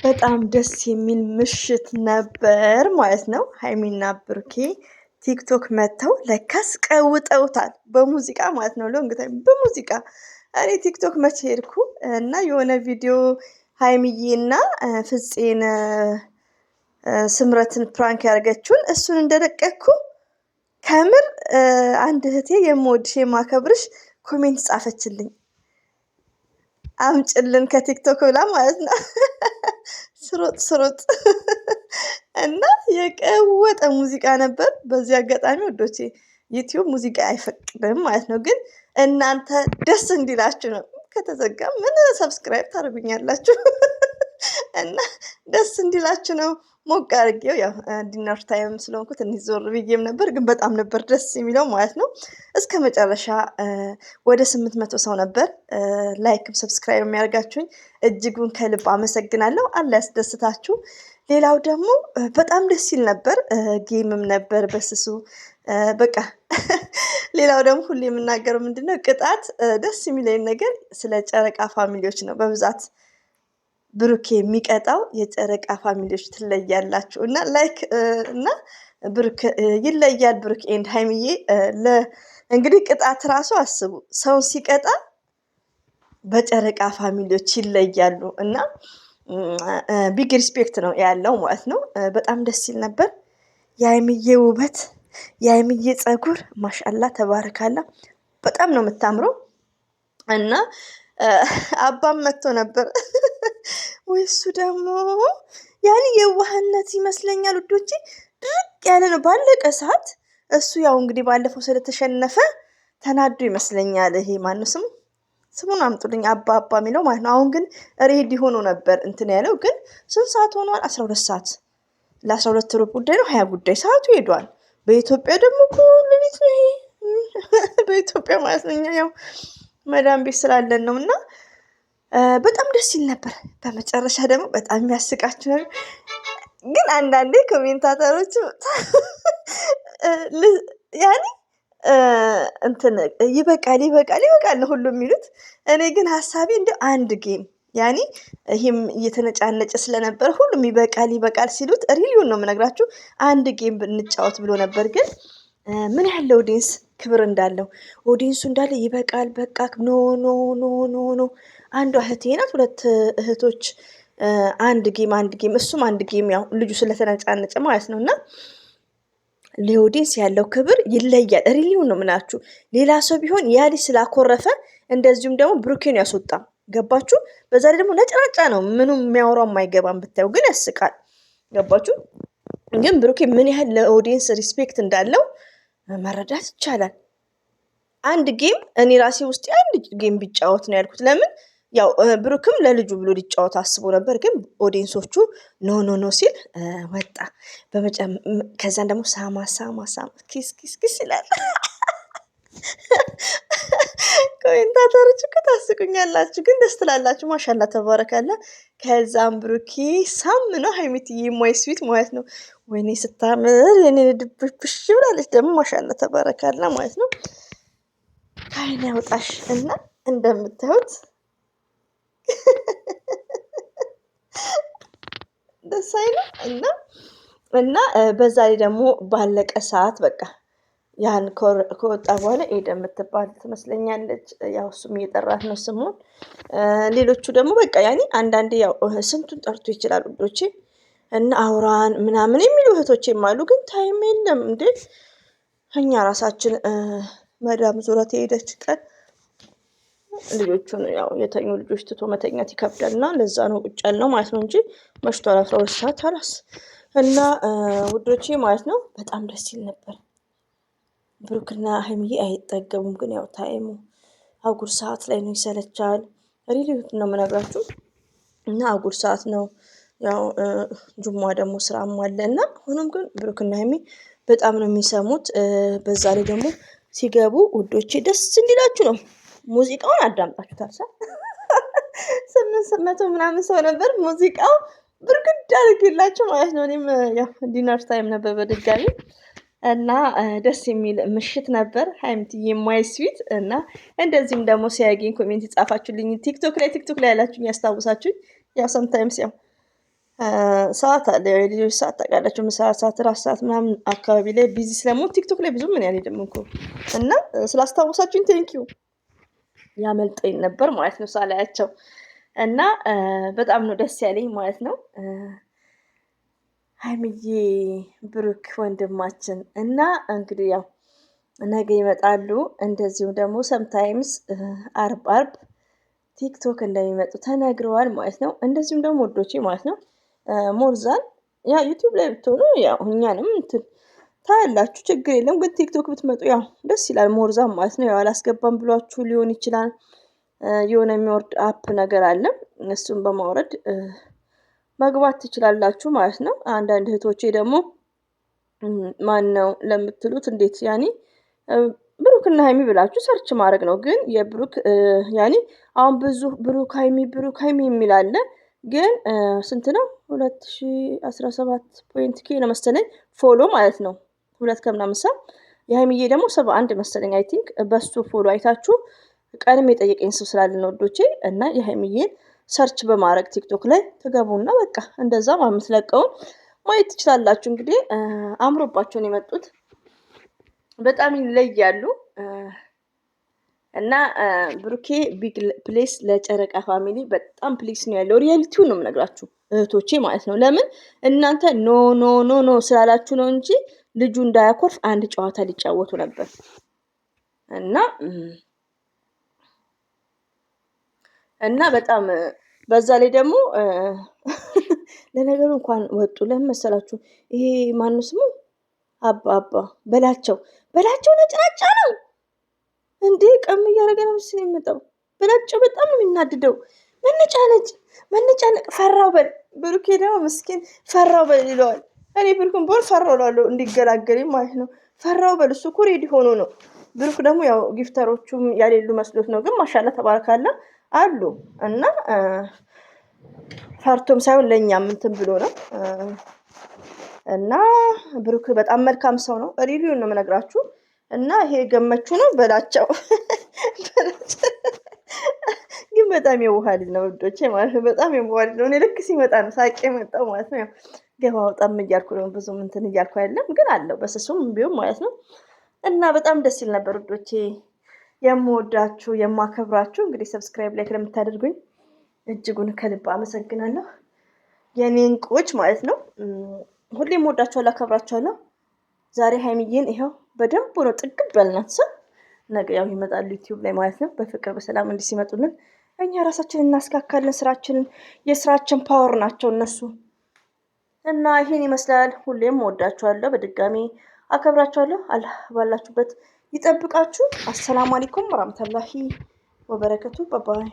በጣም ደስ የሚል ምሽት ነበር ማለት ነው። ሀይሚና ብሩኬ ቲክቶክ መጥተው ለካስ ቀውጠውታል በሙዚቃ ማለት ነው። ሎንግ ታይም በሙዚቃ እኔ ቲክቶክ መቼ ሄድኩ እና የሆነ ቪዲዮ ሀይሚዬና ፍፄን ስምረትን ፕራንክ ያደረገችውን እሱን እንደለቀኩ ከምር አንድ እህቴ የምወድሽ የማከብርሽ ኮሜንት ጻፈችልኝ። አምጭልን ከቲክቶክ ብላ ማለት ነው። ስሮጥ ስሮጥ እና የቀወጠ ሙዚቃ ነበር። በዚህ አጋጣሚ ወዶቼ ዩቲዩብ ሙዚቃ አይፈቅድም ማለት ነው። ግን እናንተ ደስ እንዲላችሁ ነው። ከተዘጋ ምን ሰብስክራይብ ታደርጉኛላችሁ? እና ደስ እንዲላችሁ ነው ሞቅ አድርጌው። ያው ዲነር ታይም ስለሆንኩ ትንሽ ዞር ብዬም ነበር፣ ግን በጣም ነበር ደስ የሚለው ማለት ነው። እስከ መጨረሻ ወደ 800 ሰው ነበር ላይክም ሰብስክራይብ የሚያደርጋችሁኝ፣ እጅጉን ከልብ አመሰግናለሁ። አለ ያስደስታችሁ። ሌላው ደግሞ በጣም ደስ ይል ነበር፣ ጌምም ነበር በስሱ በቃ። ሌላው ደግሞ ሁሌ የምናገረው ምንድነው ቅጣት ደስ የሚለኝ ነገር ስለ ጨረቃ ፋሚሊዎች ነው በብዛት ብሩኬ የሚቀጣው የጨረቃ ፋሚሊዎች ትለያላችሁ እና ላይክ እና ብሩክ ይለያል። ብሩክ ኤንድ ሀይሚዬ እንግዲህ ቅጣት ራሱ አስቡ፣ ሰውን ሲቀጣ በጨረቃ ፋሚሊዎች ይለያሉ እና ቢግ ሪስፔክት ነው ያለው ማለት ነው። በጣም ደስ ይል ነበር። የሀይሚዬ ውበት፣ የሀይሚዬ ፀጉር ማሻላ ተባረካላ፣ በጣም ነው የምታምረው እና አባም መጥቶ ነበር ወይ እሱ ደግሞ ያን የዋህነት ይመስለኛል ውዶቼ፣ ድርቅ ያለ ነው ባለቀ ሰዓት። እሱ ያው እንግዲህ ባለፈው ስለተሸነፈ ተናዶ ይመስለኛል። ይሄ ማነው ስሙን አምጡልኝ፣ አባ የሚለው ማለት ነው። አሁን ግን ሬዲ ሆኖ ነበር እንትን ያለው። ግን ስንት ሰዓት ሆኗል? 12 ሰዓት፣ ለ12 ሩብ ጉዳይ ነው 20 ጉዳይ ሰዓቱ ሄዷል። በኢትዮጵያ ደግሞ ሌሊት ነው ይሄ በኢትዮጵያ ማለት ነው። እኛ ያው መዳም ቤት ስላለን ነው እና በጣም ደስ ይል ነበር። በመጨረሻ ደግሞ በጣም የሚያስቃችሁ ነገር ግን አንዳንዴ ኮሜንታተሮች ያኔ እንትን ይበቃል ነው ሁሉ የሚሉት። እኔ ግን ሀሳቤ እንደ አንድ ጌም ያኔ ይሄም እየተነጫነጨ ስለነበር ሁሉም ይበቃል ሲሉት ሪሊውን ነው የምነግራችሁ። አንድ ጌም ብንጫወት ብሎ ነበር። ግን ምን ያህል ኦዲየንስ ክብር እንዳለው ኦዲየንሱ እንዳለ ይበቃል በቃ ኖ ኖ ኖ ኖ ኖ። አንዷ እህቴ ናት፣ ሁለት እህቶች አንድ ጌም እሱም አንድ ጌም፣ ያው ልጁ ስለተነጫነጨ ማለት ነው። እና ለኦዲየንስ ያለው ክብር ይለያል። ሪሊውን ነው ምናችሁ። ሌላ ሰው ቢሆን ያ ልጅ ስላኮረፈ እንደዚሁም ደግሞ ብሩኬን ያስወጣ ገባችሁ። በዛ ላይ ደግሞ ነጭናጫ ነው፣ ምኑም የሚያወራው የማይገባም ብታዩ፣ ግን ያስቃል። ገባችሁ። ግን ብሩኬ ምን ያህል ለኦዲየንስ ሪስፔክት እንዳለው መረዳት ይቻላል። አንድ ጌም እኔ ራሴ ውስጥ አንድ ጌም ቢጫወት ነው ያልኩት። ለምን ያው ብሩክም ለልጁ ብሎ ሊጫወት አስቦ ነበር። ግን ኦዲየንሶቹ ኖ ኖ ኖ ሲል ወጣ። ከዛን ደግሞ ሳማ ኪስ ይላል። ኮሜንታተሮች እኮ ታስቁኛላችሁ፣ ግን ደስ ትላላችሁ። ማሻላ ተባረካላ። ከዛም ብሩኬ ሳም ነው ሀይሚትዬ ማይ ስዊት ማለት ነው። ወይኔ ስታምር የኔ ድብሽ ብላለች ደግሞ። ማሻላ ተባረካላ ማለት ነው። ከአይን ያውጣሽ እና እንደምታዩት ደስ አይልም እና በዛ ላይ ደግሞ ባለቀ ሰዓት በቃ ያን ከወጣ በኋላ ኤደ የምትባል ትመስለኛለች። ያው እሱም እየጠራት ነው ስሙን። ሌሎቹ ደግሞ በቃ ያኔ አንዳንዴ ያው ስንቱን ጠርቶ ይችላል ውዶቼ እና አውራን ምናምን የሚሉ እህቶቼም አሉ። ግን ታይም የለም እንዴ። እኛ ራሳችን መዳም ዙረት የሄደች ቀን ልጆቹን ያው የተኙ ልጆች ትቶ መተኛት ይከብዳል እና ለዛ ነው ቁጭ ያልነው ማለት ነው እንጂ መሽቷል። 12 ሰዓት አላስ እና ውዶቼ ማለት ነው። በጣም ደስ ይል ነበር። ብሩክና ሀይሚዬ አይጠገቡም። ግን ያው ታይሙ አጉር ሰዓት ላይ ነው፣ ይሰለቻል። ሪሊዩት ነው የምነግራችሁ እና አጉር ሰዓት ነው። ያው ጁማ ደግሞ ስራም አለ እና ሆኖም ግን ብሩክና ሀይሚ በጣም ነው የሚሰሙት። በዛ ላይ ደግሞ ሲገቡ ውዶቼ ደስ እንዲላችሁ ነው። ሙዚቃውን አዳምጣችሁታል። 800 ምናምን ሰው ነበር። ሙዚቃው ብርግድ አድርጌላችሁ ማለት ነው። እኔም ያው ዲነር ታይም ነበር በድጋሚ እና ደስ የሚል ምሽት ነበር። ሀይሚትዬ ማይ ስዊት እና እንደዚህም ደግሞ ሲያገኝ ኮሜንት የጻፋችሁልኝ ቲክቶክ ላይ ያላችሁኝ ያስታውሳችሁኝ። ያው ሰምታይምስ ያው ሰዓት አለ የልጆች ሰዓት ታውቃላችሁ፣ ምሳ ሰዓት፣ ራት ሰዓት ምናምን አካባቢ ላይ ቢዚ ስለምሆን ቲክቶክ ላይ ብዙ ምን ያልሄድም እኮ እና ስላስታወሳችሁኝ ቴንኪው። ያመልጠኝ ነበር ማለት ነው ሳላያቸው እና በጣም ነው ደስ ያለኝ ማለት ነው። ሀይሚዬ ብሩክ ወንድማችን እና እንግዲህ ያው ነገ ይመጣሉ። እንደዚሁም ደግሞ ሰምታይምስ አርብ ቲክቶክ እንደሚመጡ ተነግረዋል ማለት ነው። እንደዚሁም ደግሞ ወዶቼ ማለት ነው ሞርዛን ያ ዩቲዩብ ላይ ብትሆኑ ያው እኛንም እንትን ታያላችሁ፣ ችግር የለም። ግን ቲክቶክ ብትመጡ ያው ደስ ይላል። ሞርዛን ማለት ነው ያው አላስገባም ብሏችሁ ሊሆን ይችላል። የሆነ የሚወርድ አፕ ነገር አለ። እሱን በማውረድ መግባት ትችላላችሁ ማለት ነው። አንዳንድ እህቶቼ ደግሞ ማን ነው ለምትሉት እንዴት ያኔ ብሩክና ሀይሚ ብላችሁ ሰርች ማድረግ ነው። ግን የብሩክ ያኔ አሁን ብዙ ብሩክ ሀይሚ የሚል አለ። ግን ስንት ነው 2017 ኬ ነው መሰለኝ ፎሎ ማለት ነው 2 ከምናምን ሰው። የሀይሚዬ ደግሞ 71 መሰለኝ አይ ቲንክ። በሱ ፎሎ አይታችሁ ቀንም የጠየቀኝ ሰው ስላለ ነው ወዶቼ። እና የሀይሚዬን ሰርች በማድረግ ቲክቶክ ላይ ትገቡና በቃ እንደዛ የምትለቀውን ማየት ትችላላችሁ። እንግዲህ አምሮባቸውን የመጡት በጣም ይለያሉ። እና ብሩኬ ቢግ ፕሌስ ለጨረቃ ፋሚሊ በጣም ፕሌስ ነው ያለው። ሪያሊቲውን ነው የምነግራችሁ እህቶቼ ማለት ነው። ለምን እናንተ ኖ ኖ ኖ ኖ ስላላችሁ ነው እንጂ ልጁ እንዳያኮርፍ አንድ ጨዋታ ሊጫወቱ ነበር። እና በጣም በዛ ላይ ደግሞ ለነገሩ እንኳን ወጡ። ለምን መሰላችሁ? ይሄ ማነው ስሙ አባ በላቸው ነጭናጫ ነው እንዴ! ቀም እያደረገ ነው ምስል የሚመጣው። በላቸው በጣም ነው የሚናድደው። መነጫነቅ ፈራው በል። ብሩኬ ደግሞ ምስኪን ፈራው በል ይለዋል። እኔ ብሩክን ቦል ፈራው እላለሁ እንዲገላገለኝ ማለት ነው። ፈራው በል እሱ እኮ ሬዲ ሆኖ ነው። ብሩክ ደግሞ ያው ጊፍተሮቹም ያሌሉ መስሎት ነው። ግን ማሻላ ተባረካላ አሉ እና ፈርቶም ሳይሆን ለእኛም እንትን ብሎ ነው። እና ብሩክ በጣም መልካም ሰው ነው። ሪቪውን ነው የምነግራችሁ። እና ይሄ ገመቹ ነው በላቸው። ግን በጣም የዋህ ልጅ ነው ውዶቼ ማለት ነው። በጣም የዋህ ልጅ ነው። እኔ ልክ ሲመጣ ነው ሳቄ መጣው ማለት ነው። ገባ ወጣም እያልኩ ነው ብዙም እንትን እያልኩ አይደለም፣ ግን አለው በስሱም ቢሆን ማለት ነው። እና በጣም ደስ ይል ነበር ውዶቼ። የምወዳችሁ የማከብራችሁ እንግዲህ ሰብስክራይብ ላይ ለምታደርጉኝ እጅጉን ከልብ አመሰግናለሁ። የኔ እንቁዎች ማለት ነው። ሁሌም ወዳችኋለሁ፣ አከብራችኋለሁ። ዛሬ ሀይሚዬን ይኸው በደንብ ነው ጥግብ ያልናት ሰው ነገ ያው ይመጣሉ ዩቲዩብ ላይ ማለት ነው። በፍቅር በሰላም እንዲህ ሲመጡልን እኛ ራሳችንን እናስካካለን። ስራችንን የስራችን ፓወር ናቸው እነሱ። እና ይሄን ይመስላል። ሁሌም ወዳችኋለሁ፣ በድጋሚ አከብራችኋለሁ። አላህ ባላችሁበት ይጠብቃችሁ። አሰላሙ አለይኩም ወራህመቱላሂ ወበረከቱ። ባባይ